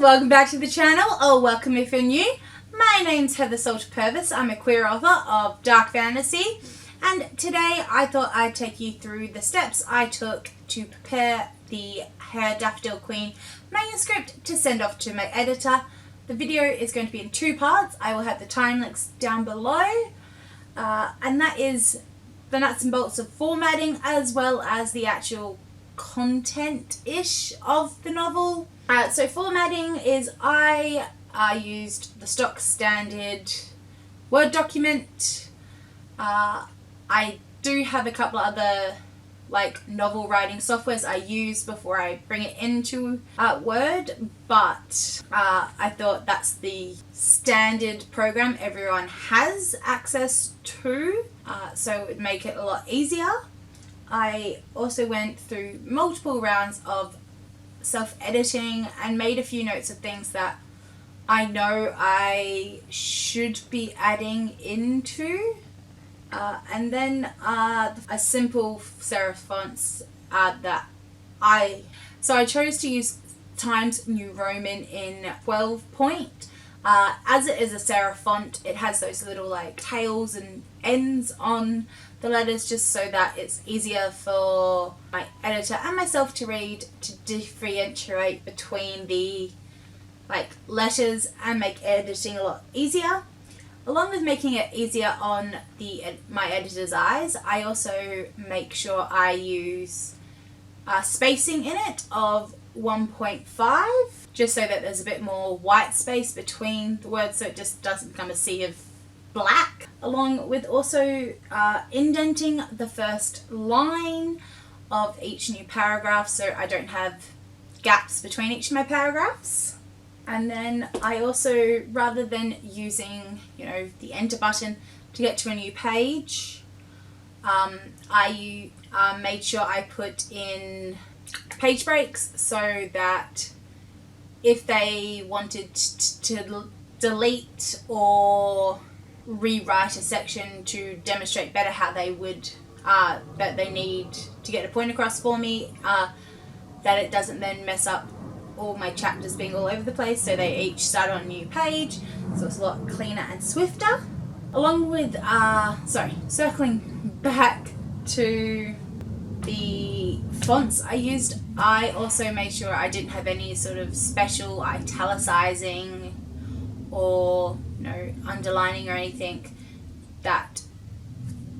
welcome back to the channel, or welcome if you're new. My name's Heather Salter-Purves. I'm a queer author of dark fantasy, and today I thought I'd take you through the steps I took to prepare the Her Daffodil Queen manuscript to send off to my editor. The video is going to be in two parts. I will have the time links down below, and that is the nuts and bolts of formatting as well as the actual content-ish of the novel. So formatting is I used the stock standard Word document. I do have a couple of other novel writing softwares I use before I bring it into Word, but I thought that's the standard program everyone has access to, so it would make it a lot easier. I also went through multiple rounds of self-editing and made a few notes of things that I know I should be adding into, and then a simple serif fonts so I chose to use Times New Roman in 12 point. As it is a serif font, it has those little tails and ends on the letters just so that it's easier for my editor and myself to read, to differentiate between the letters and make editing a lot easier. Along with making it easier on my editor's eyes, I also make sure I use spacing in it of 1.5 just so that there's a bit more white space between the words so it just doesn't become a sea of black, along with also indenting the first line of each new paragraph so I don't have gaps between each of my paragraphs. And then I also, rather than using the enter button to get to a new page, I made sure I put in page breaks so that if they wanted to delete or rewrite a section to demonstrate better how they would that they need to get a point across for me, that it doesn't then mess up all my chapters being all over the place, so they each start on a new page, so it's a lot cleaner and swifter. Along with circling back to the fonts I used, I also made sure I didn't have any sort of special italicizing or underlining or anything that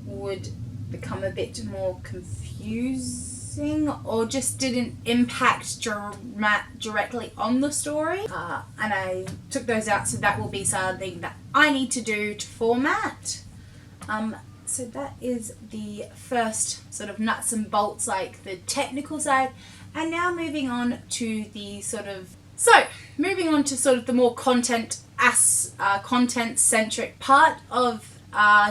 would become a bit more confusing or just didn't impact directly on the story, and I took those out, so that will be something that I need to do to format. So that is the first sort of nuts and bolts, the technical side. And now moving on to the the more content-centric part of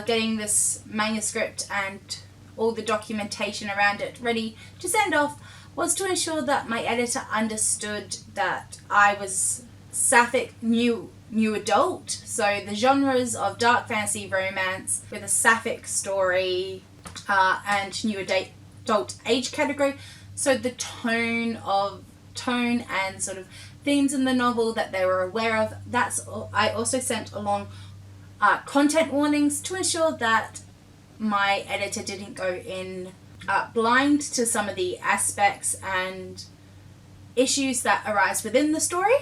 getting this manuscript and all the documentation around it ready to send off, was to ensure that my editor understood that I was sapphic new adult, so the genres of dark fantasy romance with a sapphic story and new adult age category, so the tone and sort of themes in the novel that they were aware of. I also sent along content warnings to ensure that my editor didn't go in blind to some of the aspects and issues that arise within the story.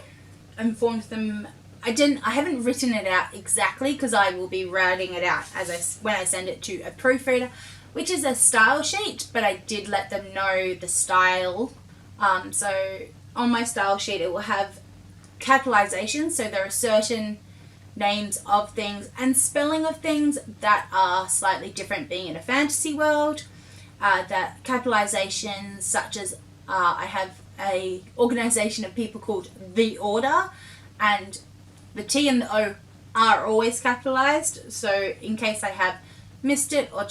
Informed them. I haven't written it out exactly because I will be writing it out when I send it to a proofreader, which is a style sheet, but I did let them know the style. So on my style sheet it will have capitalizations, so there are certain names of things and spelling of things that are slightly different being in a fantasy world. That capitalizations such as I have a organization of people called The Order, and the T and the O are always capitalized, so in case I have missed it or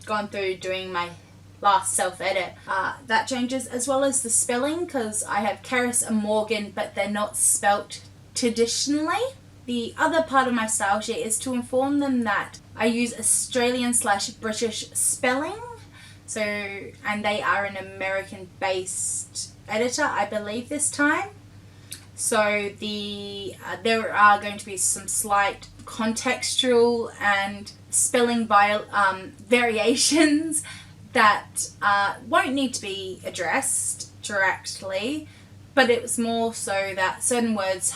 gone through doing my last self-edit, that changes, as well as the spelling, because I have Keris and Morgan but they're not spelt traditionally. The other part of my style sheet is to inform them that I use Australian/British spelling, and they are an American-based editor, I believe, this time. So there are going to be some slight contextual and spelling variations that won't need to be addressed directly, but it was more so that certain words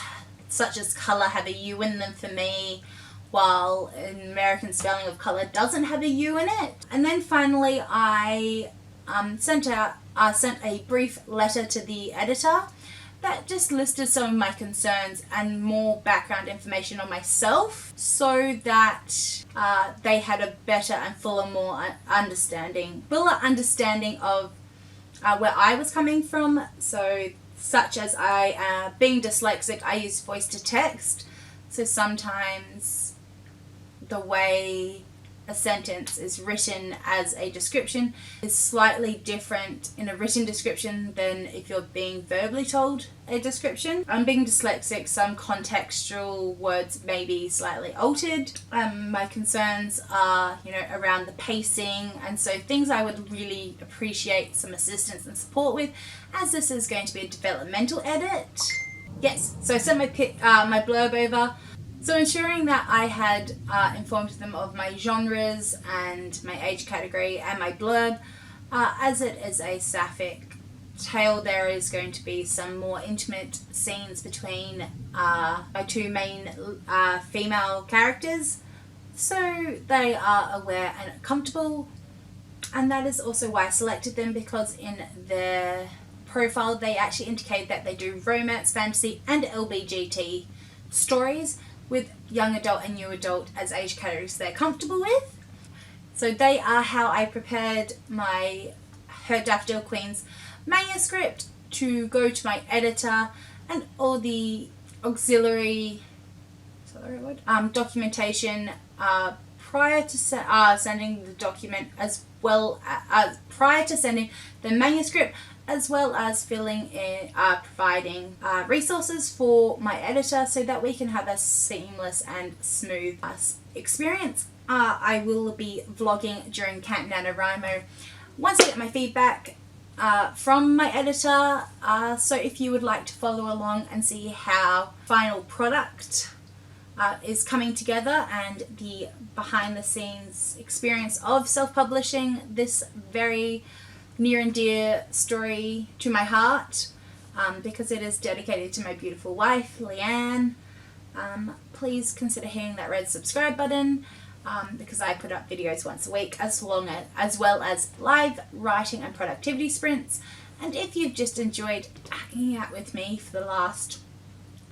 such as colour have a U in them for me, while an American spelling of colour doesn't have a U in it. And then finally I sent a brief letter to the editor that just listed some of my concerns and more background information on myself, so that they had a better and fuller understanding of where I was coming from. So such as being dyslexic, I use voice to text, so sometimes the way a sentence is written as a description is slightly different in a written description than if you're being verbally told a description. I'm being dyslexic, some contextual words may be slightly altered. My concerns are, around the pacing, and so things I would really appreciate some assistance and support with, as this is going to be a developmental edit. Yes, so I sent my blurb over. So ensuring that I had informed them of my genres and my age category and my blurb. As it is a sapphic tale, there is going to be some more intimate scenes between my two main female characters, so they are aware and comfortable. And that is also why I selected them, because in their profile they actually indicate that they do romance, fantasy and LBGT stories, with young adult and new adult as age categories they're comfortable with. So they are how I prepared my Her Daffodil Queen's manuscript to go to my editor, and all the auxiliary documentation prior to sending the document, as well as prior to sending the manuscript, as well as providing resources for my editor so that we can have a seamless and smooth experience. I will be vlogging during Camp NaNoWriMo once I get my feedback from my editor, so if you would like to follow along and see how final product is coming together and the behind the scenes experience of self-publishing this very near and dear story to my heart, because it is dedicated to my beautiful wife, Leanne, please consider hitting that red subscribe button, because I put up videos once a week, as well as live writing and productivity sprints. And if you've just enjoyed hanging out with me for the last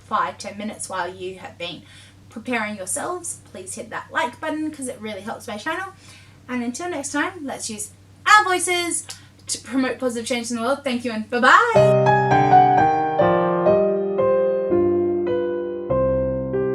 5-10 minutes while you have been preparing yourselves, please hit that like button, because it really helps my channel. And until next time, let's use our voices to promote positive change in the world. Thank you and bye-bye!